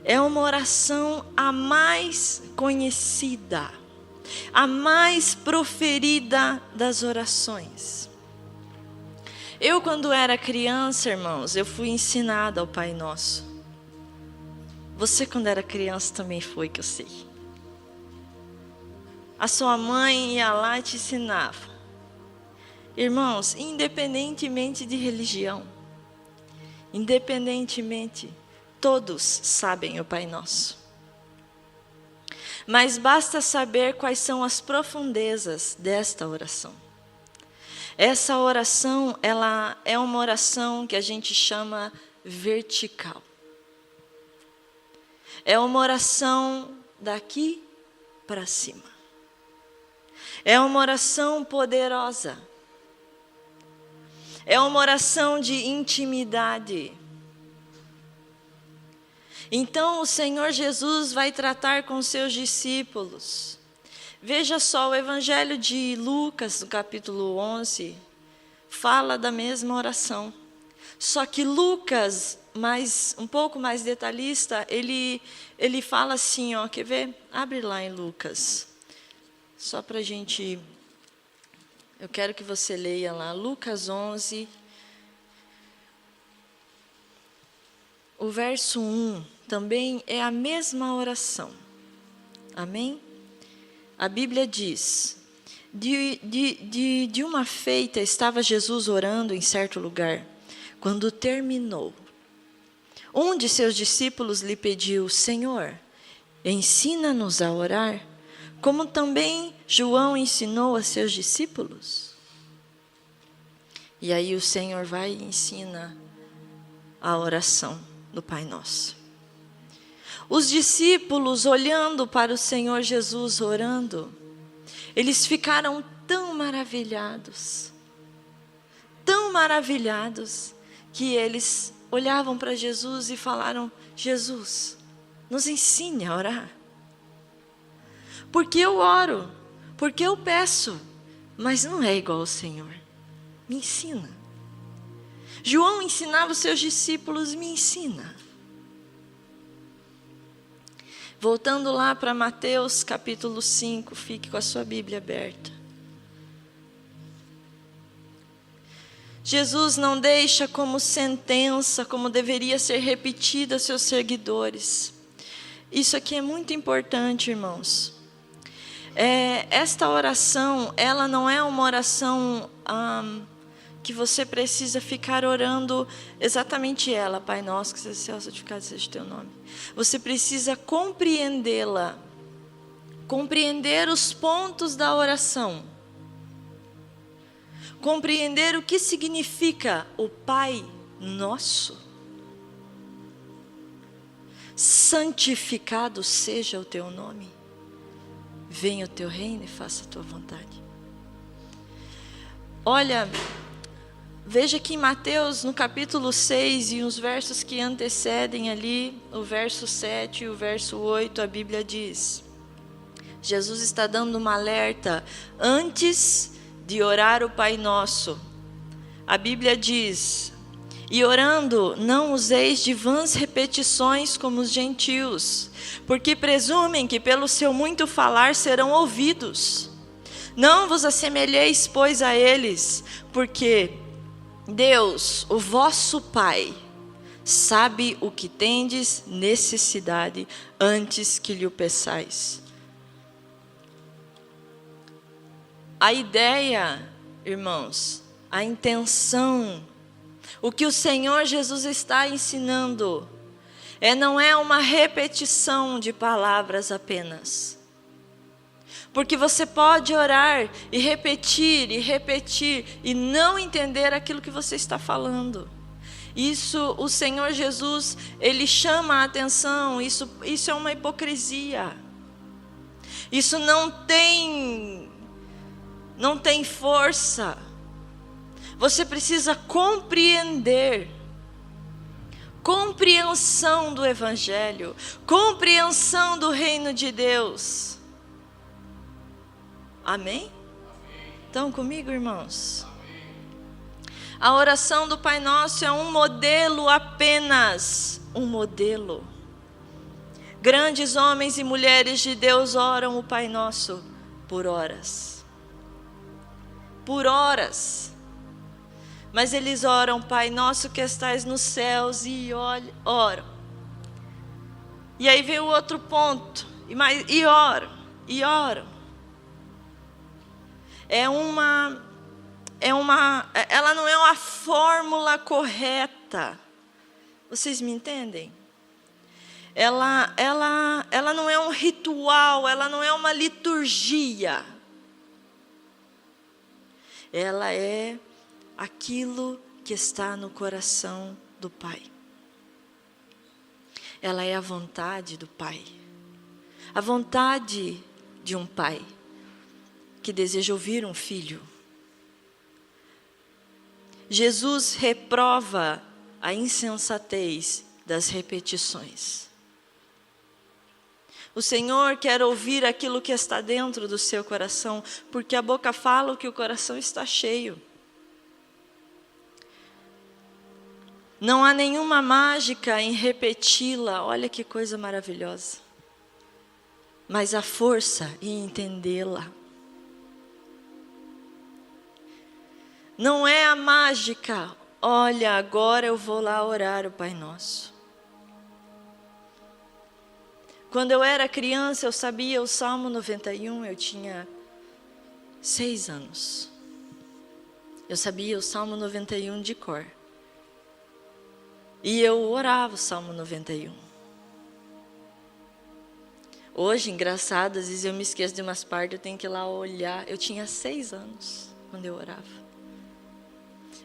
é uma oração a mais conhecida, a mais proferida das orações. Eu, quando era criança, irmãos, eu fui ensinada ao Pai Nosso. Você, quando era criança, também foi, que eu sei. A sua mãe ia lá e te ensinava. Irmãos, independentemente de religião, independentemente, todos sabem o Pai Nosso. Mas basta saber quais são as profundezas desta oração. Essa oração, ela é uma oração que a gente chama vertical. É uma oração daqui para cima. É uma oração poderosa. É uma oração de intimidade. Então o Senhor Jesus vai tratar com seus discípulos. Veja só, o Evangelho de Lucas, no capítulo 11, fala da mesma oração. Só que Lucas, um pouco mais detalhista, ele fala assim, ó, quer ver? Abre lá em Lucas. Só para a gente... Eu quero que você leia lá, Lucas 11, o verso 1, também é a mesma oração. Amém? A Bíblia diz, de uma feita estava Jesus orando em certo lugar, quando terminou. Um de seus discípulos lhe pediu, Senhor, ensina-nos a orar, como também João ensinou a seus discípulos. E aí o Senhor vai e ensina a oração do Pai Nosso. Os discípulos, olhando para o Senhor Jesus orando, eles ficaram tão maravilhados, que eles olhavam para Jesus e falaram, Jesus, nos ensine a orar. Porque eu oro, porque eu peço, mas não é igual ao Senhor. Me ensina. João ensinava os seus discípulos, me ensina. Voltando lá para Mateus capítulo 5, fique com a sua Bíblia aberta. Jesus não deixa como sentença, como deveria ser repetida aos seus seguidores. Isso aqui é muito importante, irmãos. Esta oração, ela não é uma oração que você precisa ficar orando exatamente ela. Pai nosso, que seja o céu, santificado seja o teu nome. Você precisa compreendê-la. Compreender os pontos da oração. Compreender o que significa o Pai Nosso. Santificado seja o teu nome. Venha o teu reino e faça a tua vontade. Olha, veja que em Mateus, no capítulo 6, e os versos que antecedem ali, o verso 7 e o verso 8, a Bíblia diz, Jesus está dando uma alerta, antes de orar o Pai Nosso. A Bíblia diz, e orando, não useis de vãs repetições como os gentios, porque presumem que pelo seu muito falar serão ouvidos. Não vos assemelheis, pois, a eles, porque Deus, o vosso Pai, sabe o que tendes necessidade antes que lhe o peçais. A ideia, irmãos, a intenção, o que o Senhor Jesus está ensinando, não é uma repetição de palavras apenas. Porque você pode orar e repetir e não entender aquilo que você está falando. Isso, o Senhor Jesus, Ele chama a atenção, isso é uma hipocrisia. Isso não tem força. Você precisa compreender. Compreensão do Evangelho. Compreensão do reino de Deus. Amém? Estão comigo, irmãos? A oração do Pai Nosso é um modelo apenas. Um modelo. Grandes homens e mulheres de Deus oram o Pai Nosso por horas. Por horas. Mas eles oram, Pai Nosso que estais nos céus, e oram. E aí vem o outro ponto, e oram, e oram. Ela não é uma fórmula correta. Vocês me entendem? Ela não é um ritual, ela não é uma liturgia. Ela é aquilo que está no coração do Pai. Ela é a vontade do Pai. A vontade de um pai que deseja ouvir um filho. Jesus reprova a insensatez das repetições. O Senhor quer ouvir aquilo que está dentro do seu coração, porque a boca fala o que o coração está cheio. Não há nenhuma mágica em repeti-la, olha que coisa maravilhosa. Mas a força em entendê-la. Não é a mágica, olha, agora eu vou lá orar o Pai Nosso. Quando eu era criança, eu sabia o Salmo 91, eu tinha 6 anos. Eu sabia o Salmo 91 de cor. E eu orava o Salmo 91. Hoje, engraçado, às vezes eu me esqueço de umas partes, eu tenho que ir lá olhar. Eu tinha 6 anos quando eu orava.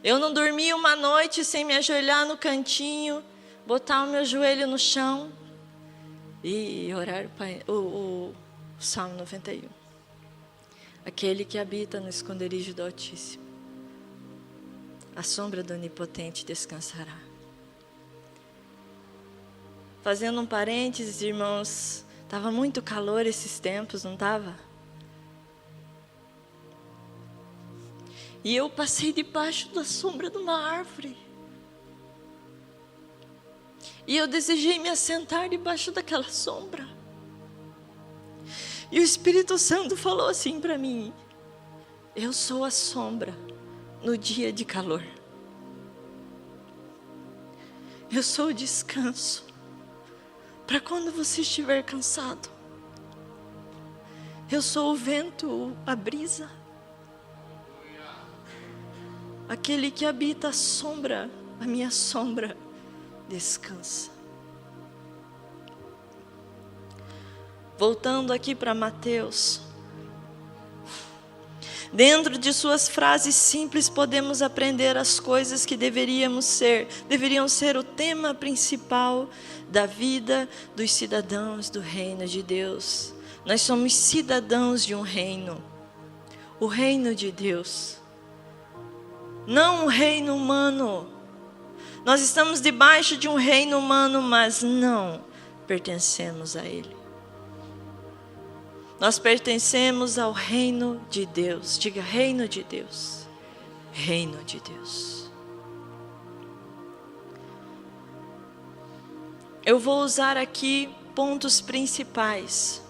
Eu não dormia uma noite sem me ajoelhar no cantinho, botar o meu joelho no chão e orar o Salmo 91. Aquele que habita no esconderijo do Altíssimo, a sombra do Onipotente descansará. Fazendo um parênteses, irmãos, estava muito calor esses tempos, não estava? E eu passei debaixo da sombra de uma árvore. E eu desejei me assentar debaixo daquela sombra. E o Espírito Santo falou assim para mim: eu sou a sombra no dia de calor. Eu sou o descanso para quando você estiver cansado. Eu sou o vento, a brisa. Aquele que habita a sombra, a minha sombra, descansa. Voltando aqui para Mateus. Dentro de suas frases simples podemos aprender as coisas que deveriam ser o tema principal da vida dos cidadãos do reino de Deus. Nós somos cidadãos de um reino, o reino de Deus. Não um reino humano. Nós estamos debaixo de um reino humano, mas não pertencemos a ele. Nós pertencemos ao reino de Deus. Diga, reino de Deus. Reino de Deus. Eu vou usar aqui pontos principais.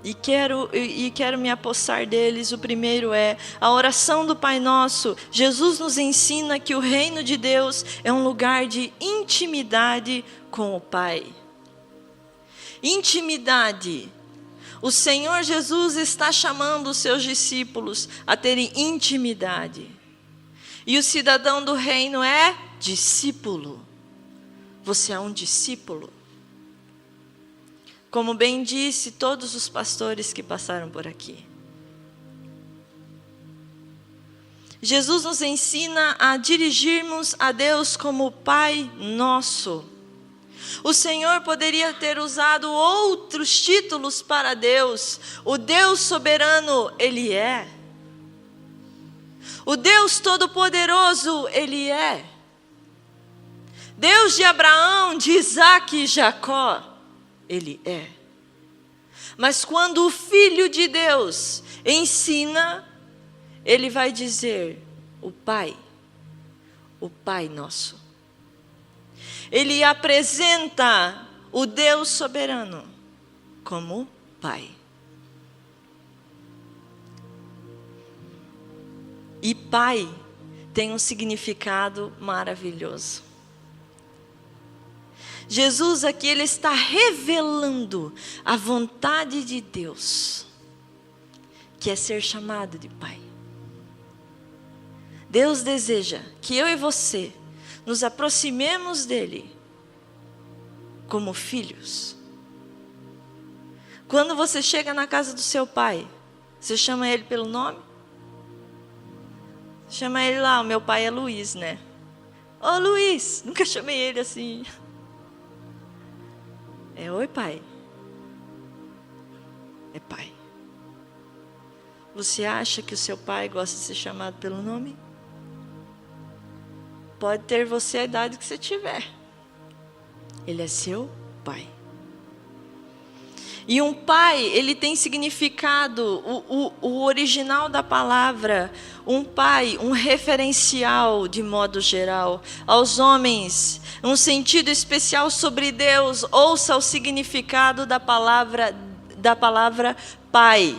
E quero me apossar deles. O primeiro é a oração do Pai Nosso. Jesus nos ensina que o reino de Deus é um lugar de intimidade com o Pai. Intimidade. O Senhor Jesus está chamando os seus discípulos a terem intimidade. E o cidadão do reino é discípulo. Você é um discípulo. Como bem disse todos os pastores que passaram por aqui. Jesus nos ensina a dirigirmos a Deus como Pai Nosso. O Senhor poderia ter usado outros títulos para Deus. O Deus soberano, Ele é. O Deus todo-poderoso, Ele é. Deus de Abraão, de Isaac e Jacó, Ele é. Mas quando o Filho de Deus ensina, Ele vai dizer, o Pai Nosso. Ele apresenta o Deus soberano. como Pai. E Pai tem um significado maravilhoso. Jesus aqui, ele está revelando a vontade de Deus, que é ser chamado de Pai. Deus deseja que eu e você nos aproximemos dele como filhos. Quando você chega na casa do seu pai, você chama ele pelo nome? Chama ele lá, o meu pai é Luiz, né? Ô Luiz, nunca chamei ele assim. É oi pai. É pai. Você acha que o seu pai gosta de ser chamado pelo nome? Pode ter você a idade que você tiver. Ele é seu pai. E um pai, ele tem significado, o original da palavra, um pai, um referencial de modo geral. Aos homens, um sentido especial sobre Deus. Ouça o significado da palavra pai,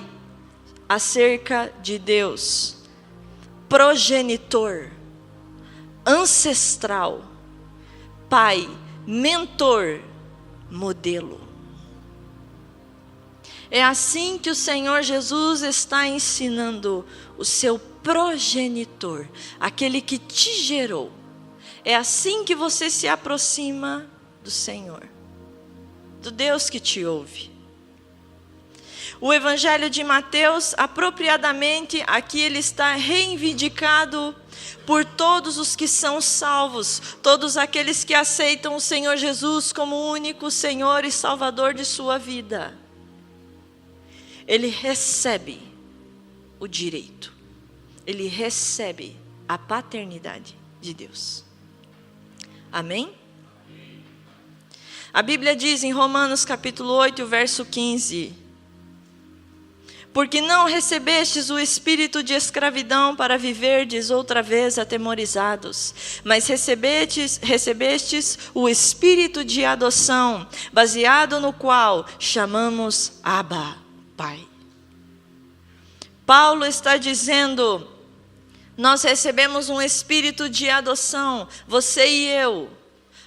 acerca de Deus. Progenitor, ancestral, pai, mentor, modelo. É assim que o Senhor Jesus está ensinando o seu progenitor, aquele que te gerou. É assim que você se aproxima do Senhor, do Deus que te ouve. O Evangelho de Mateus, apropriadamente, aqui ele está reivindicado por todos os que são salvos, todos aqueles que aceitam o Senhor Jesus como o único Senhor e Salvador de sua vida. Ele recebe o direito, ele recebe a paternidade de Deus. Amém? A Bíblia diz em Romanos capítulo 8, verso 15: porque não recebestes o espírito de escravidão para viverdes outra vez atemorizados, mas recebestes o espírito de adoção, baseado no qual chamamos Abba, Pai. Paulo está dizendo, nós recebemos um espírito de adoção. Você e eu,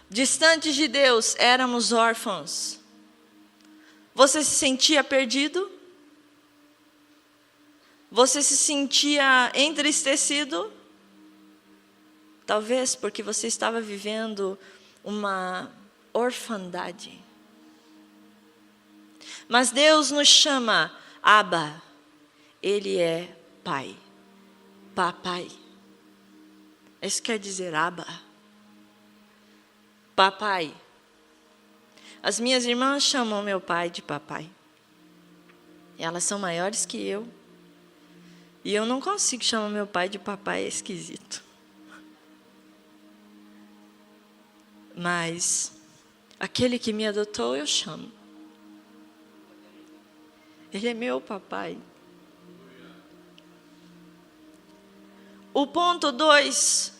distantes de Deus, éramos órfãos. Você se sentia perdido? Você se sentia entristecido? Talvez porque você estava vivendo uma orfandade. Mas Deus nos chama Abba. Ele é Pai. Papai. Isso quer dizer Abba. Papai. As minhas irmãs chamam meu pai de papai. Elas são maiores que eu. E eu não consigo chamar meu pai de papai, é esquisito. Mas aquele que me adotou, eu chamo. Ele é meu papai. O ponto 2.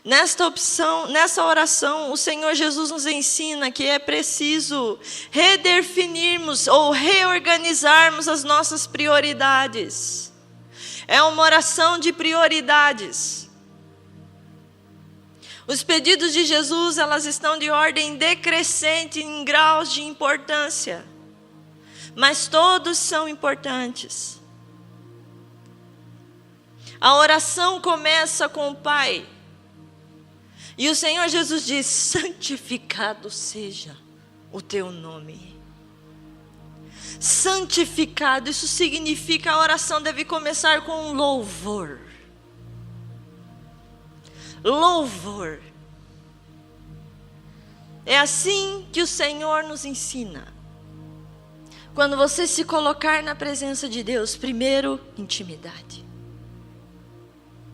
Nessa oração, o Senhor Jesus nos ensina que é preciso redefinirmos ou reorganizarmos as nossas prioridades. É uma oração de prioridades. Os pedidos de Jesus, elas estão de ordem decrescente em graus de importância. Mas todos são importantes. A oração começa com o Pai. E o Senhor Jesus diz, santificado seja o teu nome. Santificado, isso significa a oração deve começar com um louvor. Louvor. É assim que o Senhor nos ensina. Quando você se colocar na presença de Deus, primeiro, intimidade.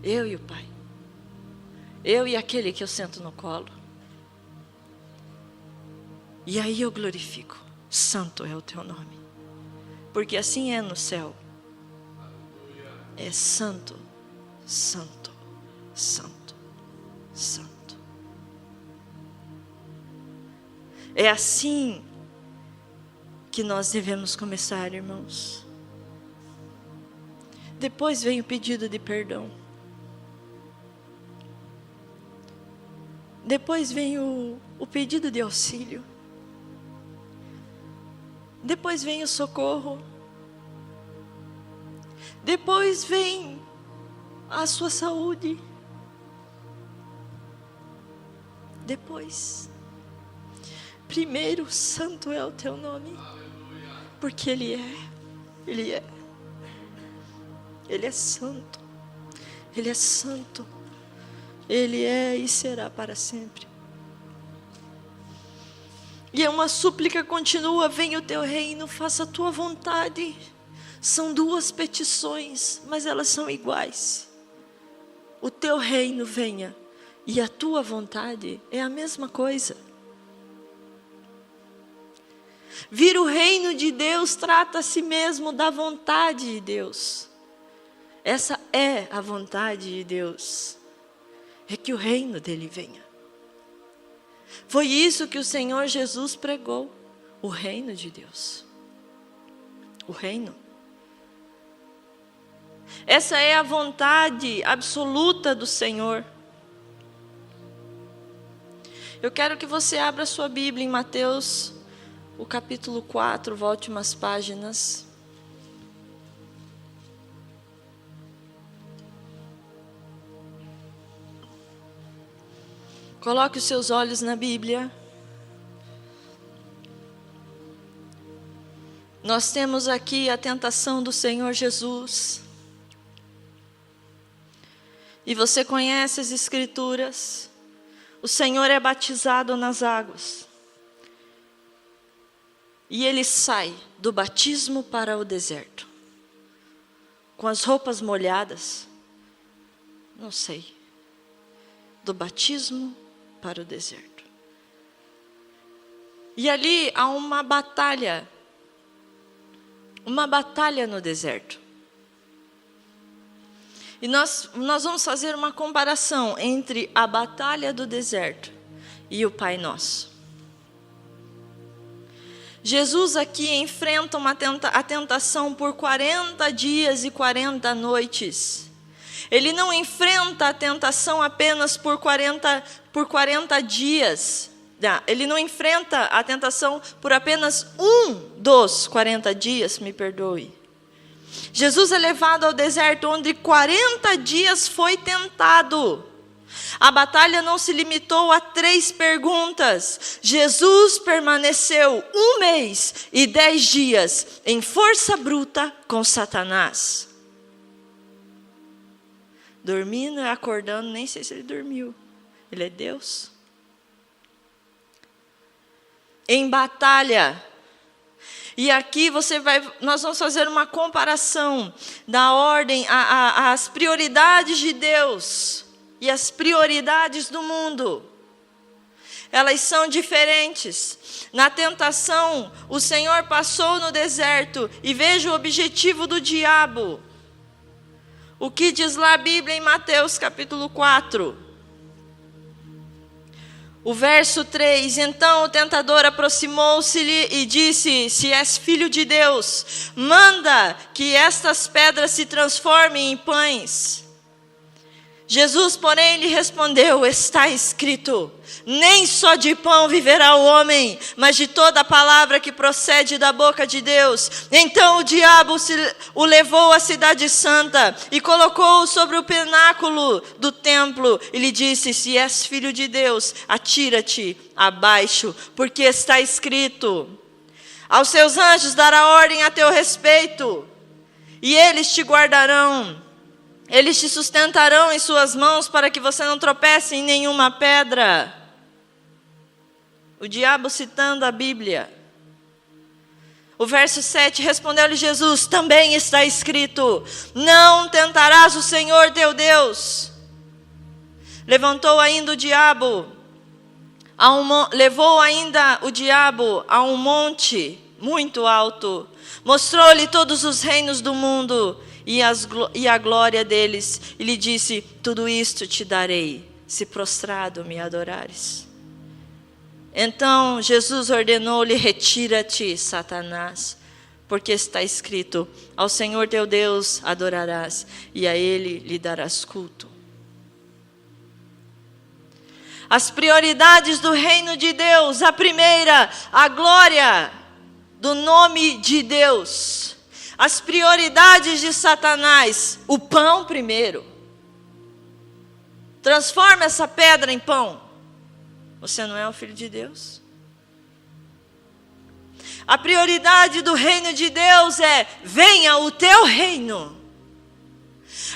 Eu e o Pai. Eu e aquele que eu sento no colo. E aí eu glorifico. Santo é o teu nome. Porque assim é no céu. É santo, santo, santo, santo. É assim que nós devemos começar, irmãos. Depois vem o pedido de perdão. Depois vem o pedido de auxílio. Depois vem o socorro. Depois vem a sua saúde. Depois. Primeiro, santo é o teu nome. Porque Ele é. Ele é. Ele é santo. Ele é santo. Ele é e será para sempre. E é uma súplica contínua: venha o teu reino, faça a tua vontade. São duas petições, mas elas são iguais. O teu reino venha e a tua vontade é a mesma coisa. Vir o reino de Deus trata a si mesmo da vontade de Deus. Essa é a vontade de Deus. É que o reino dele venha. Foi isso que o Senhor Jesus pregou. O reino de Deus. O reino. Essa é a vontade absoluta do Senhor. Eu quero que você abra sua Bíblia em Mateus, o capítulo 4, volte umas páginas. Coloque os seus olhos na Bíblia. Nós temos aqui a tentação do Senhor Jesus. E você conhece as Escrituras. O Senhor é batizado nas águas. E Ele sai do batismo para o deserto. Com as roupas molhadas. Não sei. Do batismo para o deserto. E ali há uma batalha no deserto. E nós vamos fazer uma comparação entre a batalha do deserto e o Pai Nosso. Jesus aqui enfrenta a tentação por 40 dias e 40 noites. Ele não enfrenta a tentação apenas por 40 dias. Ele não enfrenta a tentação por apenas um dos 40 dias, me perdoe. Jesus é levado ao deserto, onde 40 dias foi tentado. A batalha não se limitou a 3 perguntas. Jesus permaneceu 1 mês e 10 dias em força bruta com Satanás. Dormindo e acordando, nem sei se ele dormiu. Ele é Deus. Em batalha. E aqui nós vamos fazer uma comparação da ordem, as prioridades de Deus e as prioridades do mundo. Elas são diferentes. Na tentação, o Senhor passou no deserto e veja o objetivo do diabo. O que diz lá a Bíblia em Mateus capítulo 4? O verso 3, então o tentador aproximou-se-lhe e disse: se és filho de Deus, manda que estas pedras se transformem em pães. Jesus, porém, lhe respondeu: está escrito, nem só de pão viverá o homem, mas de toda a palavra que procede da boca de Deus. Então o diabo o levou à cidade santa e colocou-o sobre o pináculo do templo e lhe disse: se és filho de Deus, atira-te abaixo, porque está escrito, aos seus anjos dará ordem a teu respeito, e eles te guardarão. Eles te sustentarão em suas mãos para que você não tropece em nenhuma pedra. O diabo citando a Bíblia. O verso 7, respondeu-lhe Jesus: também está escrito, não tentarás o Senhor teu Deus. Levou ainda o diabo a um monte muito alto. Mostrou-lhe todos os reinos do mundo e a glória deles, e lhe disse: tudo isto te darei, se prostrado me adorares. Então Jesus ordenou-lhe: retira-te, Satanás, porque está escrito: ao Senhor teu Deus adorarás, e a Ele lhe darás culto. As prioridades do reino de Deus: a primeira, a glória do nome de Deus. As prioridades de Satanás: o pão primeiro. Transforma essa pedra em pão. Você não é o filho de Deus? A prioridade do reino de Deus é: venha o teu reino.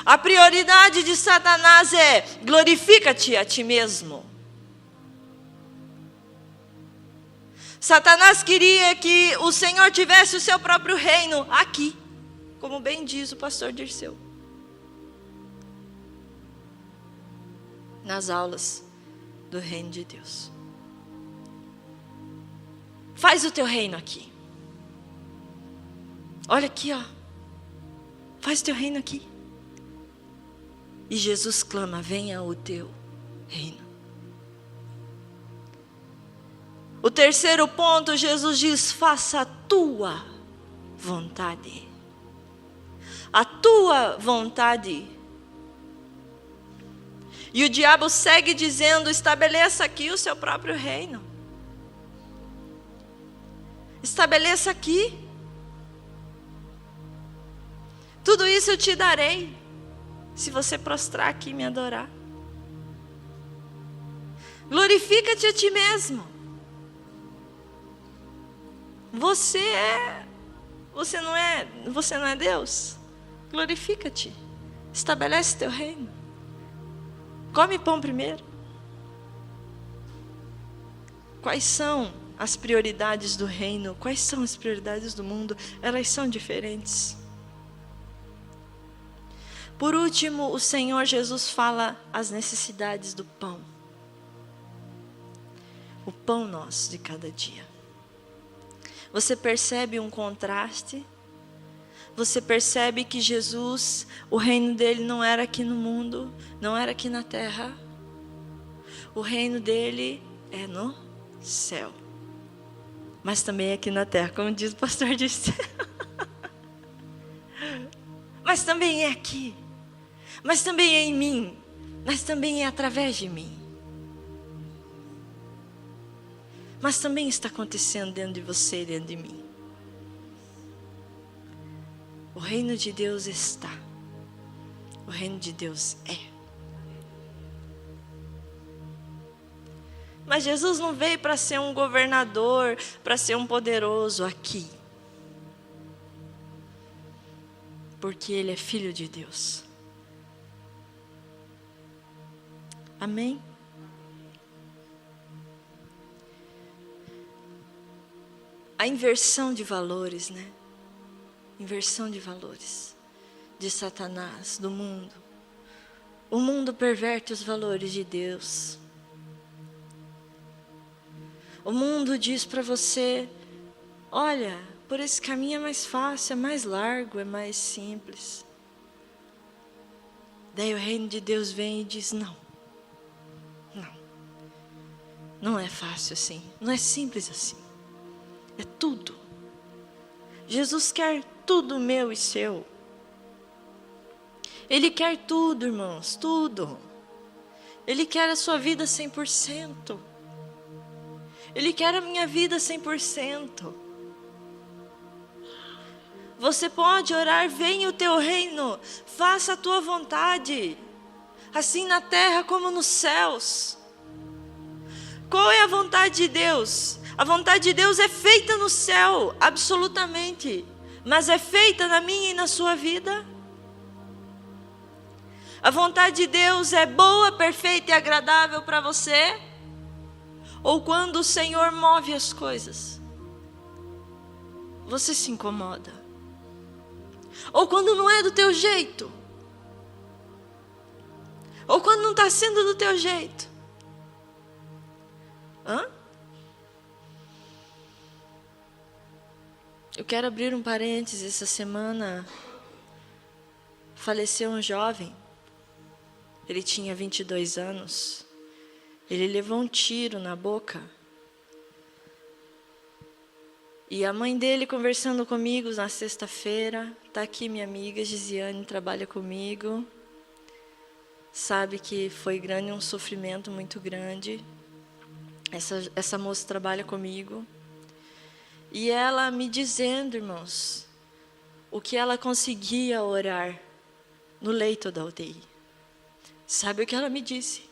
A prioridade de Satanás é: glorifica-te a ti mesmo. Satanás queria que o Senhor tivesse o seu próprio reino aqui, como bem diz o pastor Dirceu nas aulas do reino de Deus. Faz o teu reino aqui. Olha aqui, ó. Faz o teu reino aqui. E Jesus clama: venha o teu reino. O terceiro ponto, Jesus diz: faça a tua vontade. A tua vontade. E o diabo segue dizendo: estabeleça aqui o seu próprio reino. Estabeleça aqui. Tudo isso eu te darei, se você prostrar aqui e me adorar. Glorifica-te a ti mesmo. Você não é Deus. Glorifica-te. Estabelece teu reino. Come pão primeiro. Quais são as prioridades do reino? Quais são as prioridades do mundo? Elas são diferentes. Por último, o Senhor Jesus fala as necessidades do pão. O pão nosso de cada dia. Você percebe um contraste? Você percebe que Jesus, o reino dele não era aqui no mundo, não era aqui na terra. O reino dele é no céu. Mas também é aqui na terra, como diz o pastor disse. Mas também é aqui. Mas também é em mim. Mas também é através de mim. Mas também está acontecendo dentro de você e dentro de mim. O reino de Deus está. O reino de Deus é. Mas Jesus não veio para ser um governador, para ser um poderoso aqui. Porque Ele é filho de Deus. Amém? A inversão de valores, né? Inversão de valores de Satanás, do mundo. O mundo perverte os valores de Deus. O mundo diz para você: olha, por esse caminho é mais fácil, é mais largo, é mais simples. Daí o reino de Deus vem e diz: não. Não é fácil assim, não é simples assim. É tudo. Jesus quer tudo meu e seu. Ele quer tudo, irmãos, tudo. Ele quer a sua vida 100%. Ele quer a minha vida 100%. Você pode orar: venha o teu reino, faça a tua vontade, assim na terra como nos céus. Qual é a vontade de Deus? A vontade de Deus é feita no céu, absolutamente. Mas é feita na minha e na sua vida? A vontade de Deus é boa, perfeita e agradável para você? Ou quando o Senhor move as coisas, você se incomoda? Ou quando não é do teu jeito? Ou quando não está sendo do teu jeito? Eu quero abrir um parênteses. Essa semana faleceu um jovem. Ele tinha 22 anos. Ele levou um tiro na boca E a mãe dele conversando comigo na sexta-feira, está aqui minha amiga Gisiane, trabalha comigo, sabe que foi grande, um sofrimento muito grande. Essa moça trabalha comigo. E ela me dizendo, irmãos, o que ela conseguia orar no leito da UTI. Sabe o que ela me disse?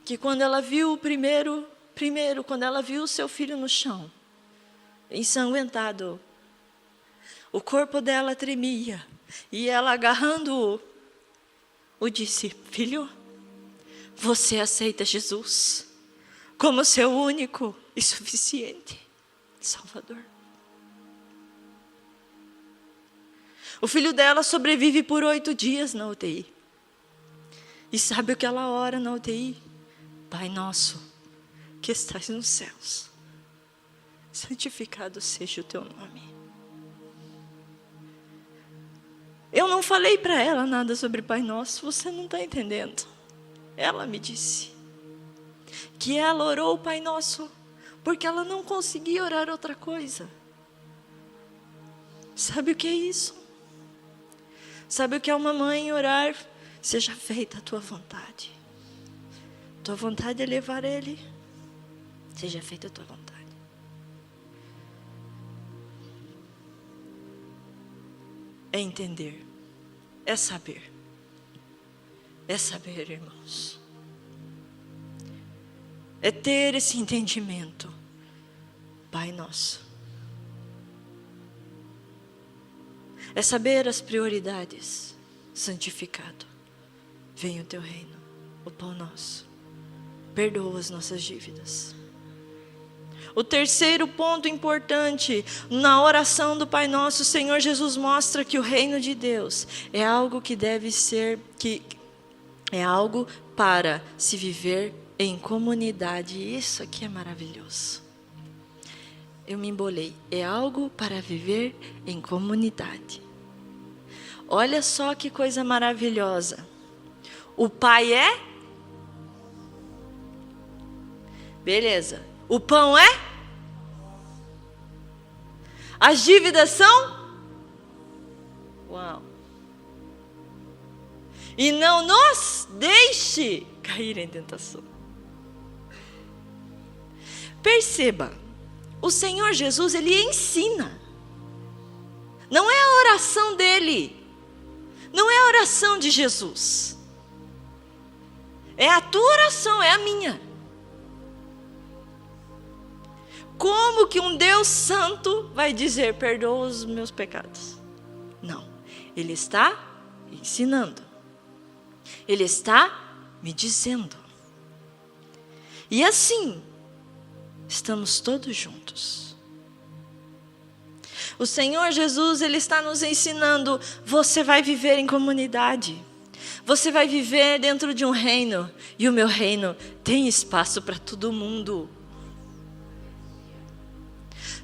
Que quando ela viu quando ela viu o seu filho no chão, ensanguentado, o corpo dela tremia, e ela agarrando-o, disse: filho, você aceita Jesus como seu único e suficiente Salvador. O filho dela sobrevive por 8 dias na UTI. E sabe o que ela ora na UTI? Pai nosso, que estás nos céus, santificado seja o teu nome. Eu não falei para ela nada sobre Pai Nosso, você não está entendendo. Ela me disse que ela orou o Pai Nosso porque ela não conseguia orar outra coisa. Sabe o que é isso? Sabe o que é uma mãe orar? Seja feita a tua vontade. Tua vontade é levar ele. Seja feita a tua vontade. É entender. É saber. É saber, irmãos. É ter esse entendimento. Pai nosso. É saber as prioridades. Santificado. Venha o teu reino. O pão nosso. Perdoa as nossas dívidas. O terceiro ponto importante, na oração do Pai Nosso, o Senhor Jesus mostra que o reino de Deus é algo que deve ser, é algo para se viver em comunidade. Isso aqui é maravilhoso. Eu me embolei. É algo para viver em comunidade. Olha só que coisa maravilhosa. O Pai é? Beleza. O pão é? As dívidas são? Uau. E não nos deixe cair em tentação. Perceba, o Senhor Jesus, Ele ensina. Não é a oração dele. Não é a oração de Jesus. É a tua oração, é a minha. Como que um Deus santo vai dizer, perdoa os meus pecados? Não. Ele está ensinando. Ele está me dizendo. E assim, estamos todos juntos. O Senhor Jesus, Ele está nos ensinando, você vai viver em comunidade. Você vai viver dentro de um reino. E o meu reino tem espaço para todo mundo.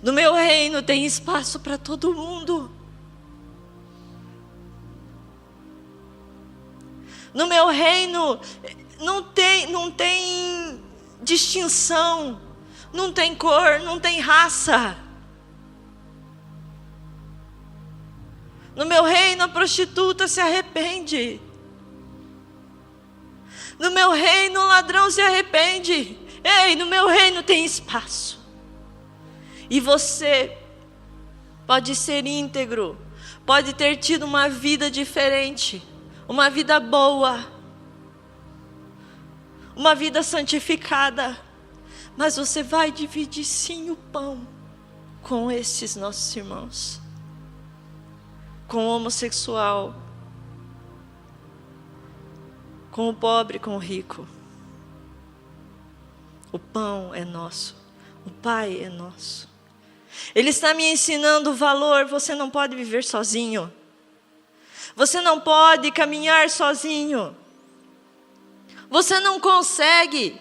No meu reino tem espaço para todo mundo. No meu reino não tem distinção, não tem cor, não tem raça. No meu reino a prostituta se arrepende. No meu reino o ladrão se arrepende. Ei, no meu reino tem espaço. E você pode ser íntegro, pode ter tido uma vida diferente, uma vida boa, uma vida santificada, mas você vai dividir sim o pão com esses nossos irmãos, com o homossexual, com o pobre, com o rico. O pão é nosso, o Pai é nosso. Ele está me ensinando o valor. Você não pode viver sozinho. Você não pode caminhar sozinho. Você não consegue.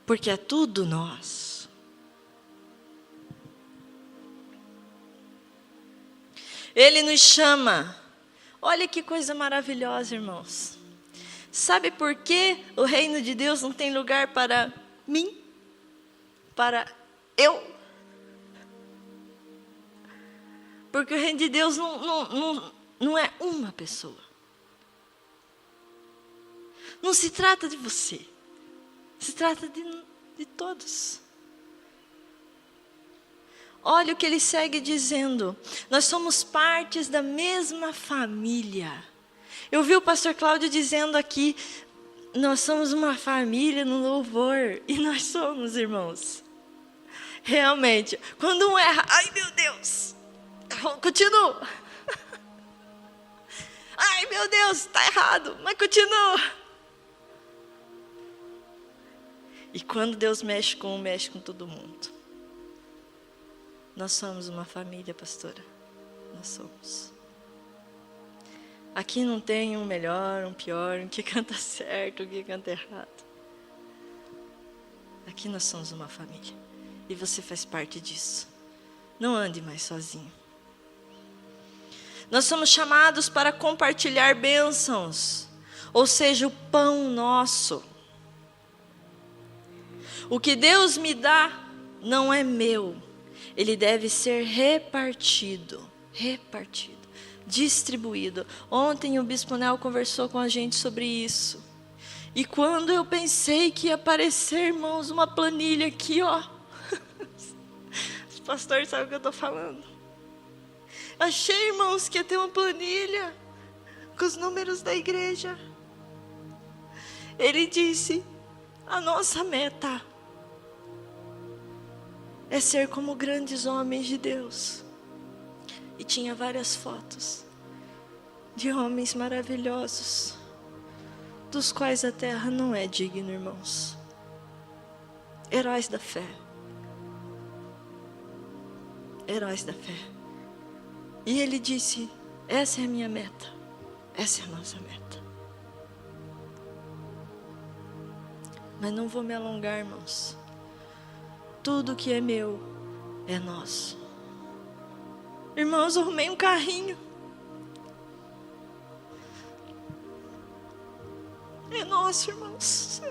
Porque é tudo nós. Ele nos chama. Olha que coisa maravilhosa, irmãos. Sabe por que o reino de Deus não tem lugar para mim? Para Eu. Porque o reino de Deus não é uma pessoa. Não se trata de você. Se trata de todos. Olha o que ele segue dizendo. Nós somos partes da mesma família. Eu vi o pastor Cláudio dizendo aqui, nós somos uma família no louvor. E nós somos, irmãos. Realmente. Quando um erra, ai meu Deus. Continua. Ai meu Deus, está errado. Mas continua. E quando Deus mexe com todo mundo. Nós somos uma família, pastora. Nós somos. Aqui não tem um melhor, um pior, um que canta certo, um que canta errado. Aqui nós somos uma família. E você faz parte disso. Não ande mais sozinho. Nós somos chamados para compartilhar bênçãos. Ou seja, o pão nosso. O que Deus me dá não é meu. Ele deve ser repartido, distribuído. Ontem o Bispo Nel conversou com a gente sobre isso. E quando eu pensei que ia aparecer, irmãos, uma planilha aqui, ó. Os pastores sabem o que eu estou falando. Achei, irmãos, que ia ter uma planilha com os números da igreja. Ele disse, a nossa meta é ser como grandes homens de Deus. E tinha várias fotos de homens maravilhosos, dos quais a terra não é digna, irmãos. Heróis da fé. Heróis da fé. E ele disse, essa é a minha meta. Essa é a nossa meta. Mas não vou me alongar, irmãos. Tudo que é meu é nosso. Irmãos, eu arrumei um carrinho. É nosso, irmãos.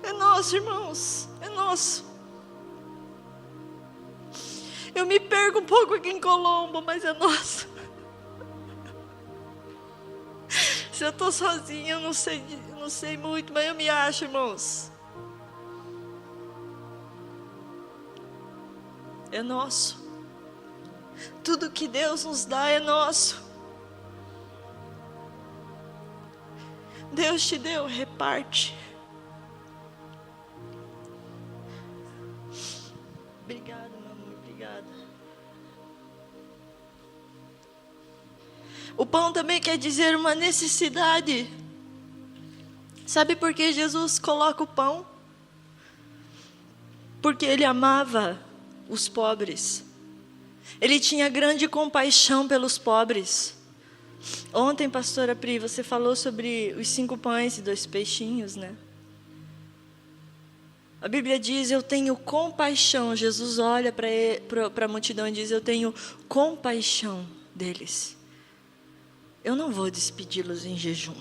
É nosso, irmãos. É nosso. Eu me perco um pouco aqui em Colombo, mas é nosso. Se eu estou sozinha, eu não sei muito, mas eu me acho, irmãos. É nosso. Tudo que Deus nos dá é nosso. Deus te deu, reparte. Obrigada, meu amor, obrigada. O pão também quer dizer uma necessidade. Sabe por que Jesus coloca o pão? Porque Ele amava os pobres. Ele tinha grande compaixão pelos pobres. Ontem, pastora Pri, você falou sobre os 5 pães e 2 peixinhos, né? A Bíblia diz, eu tenho compaixão. Jesus olha para a multidão e diz, eu tenho compaixão deles. Eu não vou despedi-los em jejum.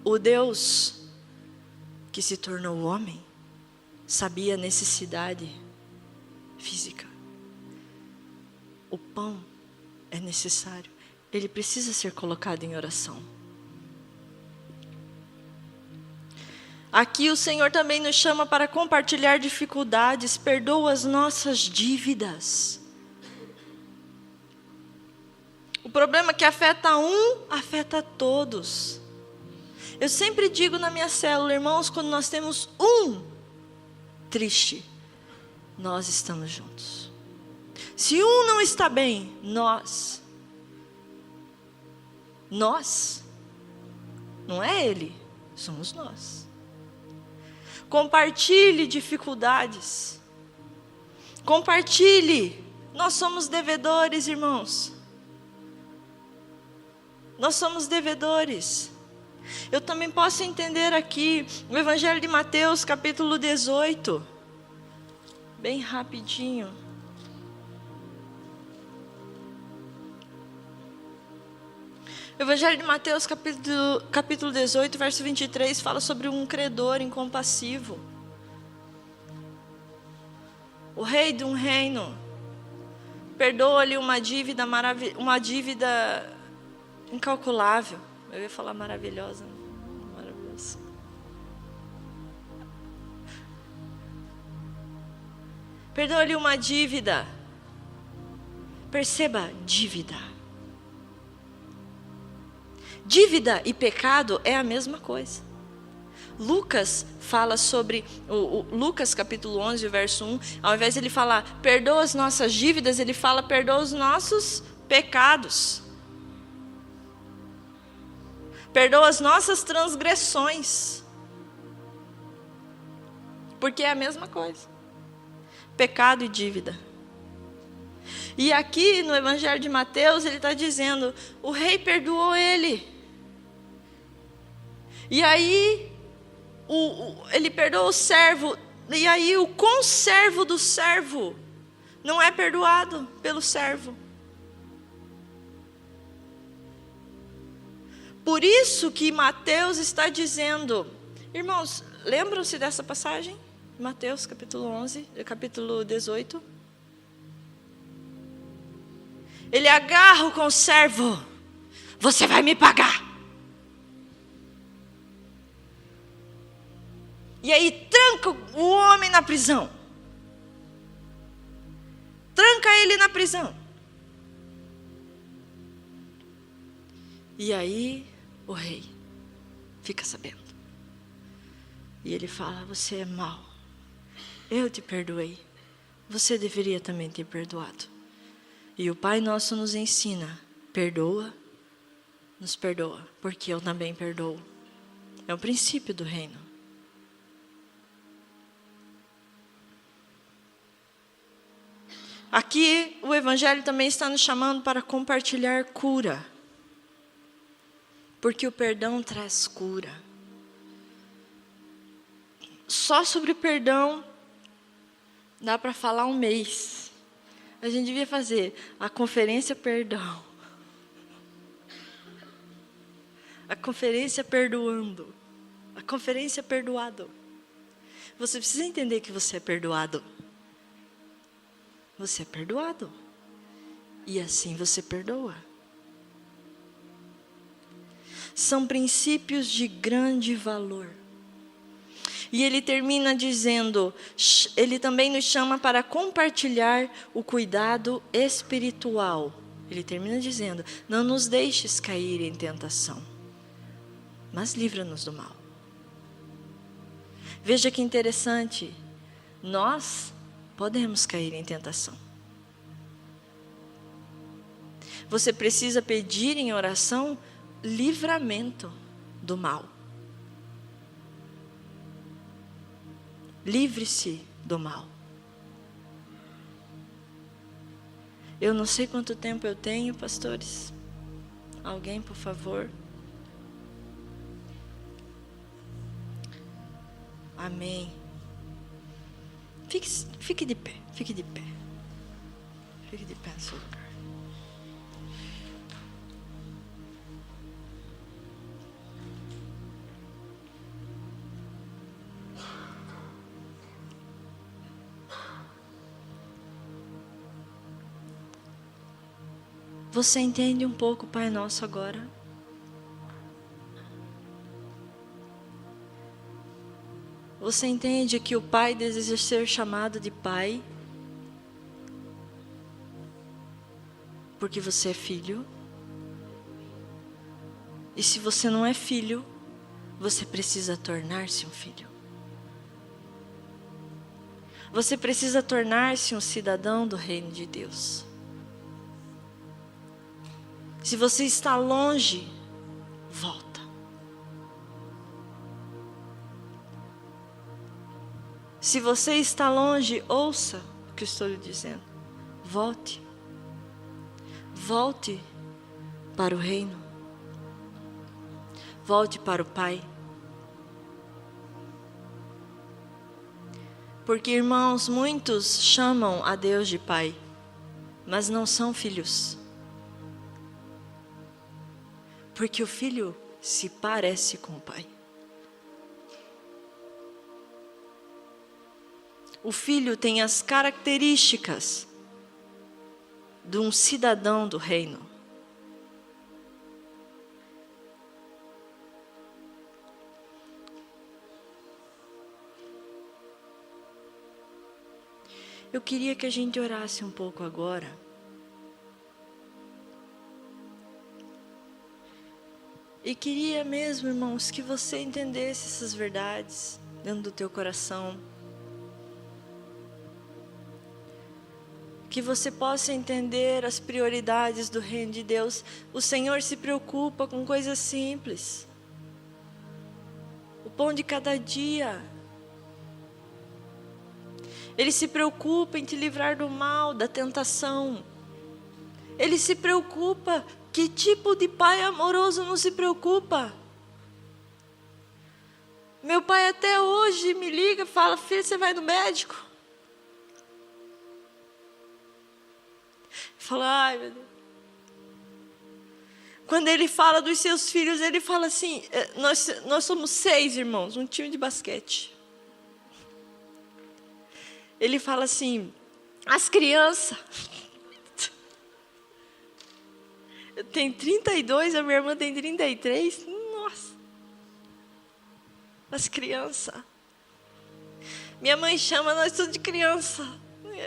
O Deus que se tornou homem sabia a necessidade física. O pão é necessário. Ele precisa ser colocado em oração. Aqui o Senhor também nos chama para compartilhar dificuldades, perdoa as nossas dívidas. O problema que afeta um, afeta todos. Eu sempre digo na minha célula, irmãos, quando nós temos um triste, nós estamos juntos. Se um não está bem, nós, não é ele, somos nós. Compartilhe dificuldades. Compartilhe. Nós somos devedores, irmãos. Nós somos devedores. Eu também posso entender aqui o Evangelho de Mateus, capítulo 18. Bem rapidinho. O Evangelho de Mateus, capítulo 18, verso 23, fala sobre um credor incompassivo. O rei de um reino perdoa-lhe uma dívida incalculável. Eu ia falar maravilhosa. Maravilhosa. Perdoa-lhe uma dívida. Perceba, dívida. Dívida e pecado é a mesma coisa. Lucas fala sobre, Lucas capítulo 11, verso 1, ao invés de ele falar, perdoa as nossas dívidas, ele fala, perdoa os nossos pecados. Perdoa as nossas transgressões. Porque é a mesma coisa. Pecado e dívida. E aqui no Evangelho de Mateus, ele está dizendo, o rei perdoou ele. E aí, ele perdoa o servo, e aí o conservo do servo não é perdoado pelo servo. Por isso que Mateus está dizendo, irmãos, lembram-se dessa passagem? Mateus capítulo 11, capítulo 18. Ele agarra o conservo, você vai me pagar. E aí tranca o homem na prisão. Tranca ele na prisão. E aí o rei fica sabendo. E ele fala, você é mau. Eu te perdoei. Você deveria também ter perdoado. E o Pai Nosso nos ensina, perdoa, nos perdoa, porque eu também perdoo. É o princípio do reino. Aqui o Evangelho também está nos chamando para compartilhar cura. Porque o perdão traz cura. Só sobre perdão dá para falar um mês. A gente devia fazer a conferência perdão. A conferência perdoando. A conferência perdoado. Você precisa entender que você é perdoado. Você é perdoado. E assim você perdoa. São princípios de grande valor. E ele termina dizendo, ele também nos chama para compartilhar o cuidado espiritual. Ele termina dizendo, não nos deixes cair em tentação, mas livra-nos do mal. Veja que interessante, nós podemos cair em tentação. Você precisa pedir em oração livramento do mal. Livre-se do mal. Eu não sei quanto tempo eu tenho, pastores. Alguém, por favor. Amém. Fique de pé, fique de pé. Fique de pé no seu lugar. Você entende um pouco o Pai Nosso agora? Você entende que o Pai deseja ser chamado de Pai? Porque você é filho? E se você não é filho, você precisa tornar-se um filho. Você precisa tornar-se um cidadão do reino de Deus. Se você está longe, volta. Se você está longe, ouça o que estou lhe dizendo. Volte. Volte para o reino. Volte para o Pai. Porque, irmãos, muitos chamam a Deus de Pai, mas não são filhos. Porque o filho se parece com o pai. O filho tem as características de um cidadão do reino. Eu queria que a gente orasse um pouco agora. E queria mesmo, irmãos, que você entendesse essas verdades dentro do teu coração. Que você possa entender as prioridades do reino de Deus. O Senhor se preocupa com coisas simples. O pão de cada dia. Ele se preocupa em te livrar do mal, da tentação. Ele se preocupa. Que tipo de pai amoroso não se preocupa? Meu pai até hoje me liga e fala: filho, você vai no médico? Fala: ai, meu Deus. Quando ele fala dos seus filhos, ele fala assim: nós somos 6 irmãos, um time de basquete. Ele fala assim: as crianças. Eu tenho 32, a minha irmã tem 33. Nossa. As crianças. Minha mãe chama nós tudo de criança.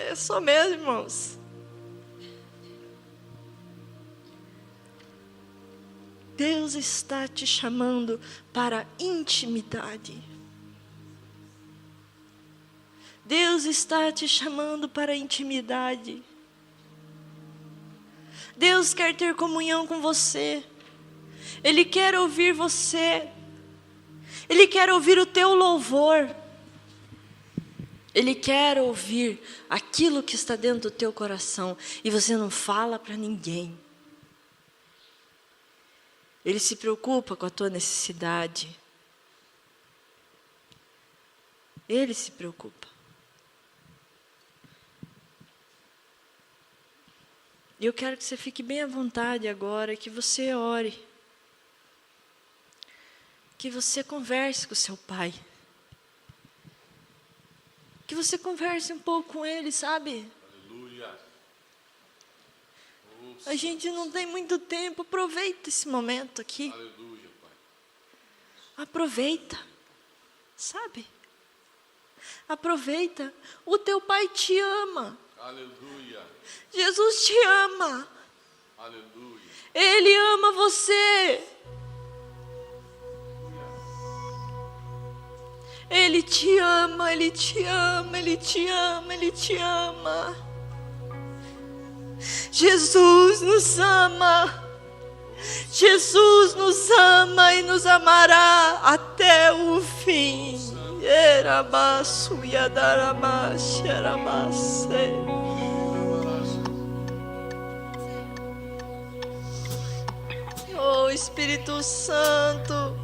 Eu sou mesmo, irmãos. Deus está te chamando para intimidade. Deus está te chamando para intimidade. Deus quer ter comunhão com você. Ele quer ouvir você. Ele quer ouvir o teu louvor. Ele quer ouvir aquilo que está dentro do teu coração. E você não fala para ninguém. Ele se preocupa com a tua necessidade. Ele se preocupa. E eu quero que você fique bem à vontade agora, que você ore. Que você converse com o seu pai. Que você converse um pouco com ele, sabe? Aleluia. A gente não tem muito tempo, aproveita esse momento aqui. Aleluia, Pai. Aproveita, sabe? Aproveita, o teu pai te ama. Aleluia. Jesus te ama. Aleluia. Ele ama você. Ele te ama, Ele te ama, Ele te ama, Ele te ama. Jesus nos ama. Jesus nos ama e nos amará até o fim. Erabaçu yadaramashi aramase. Oh Espírito Santo.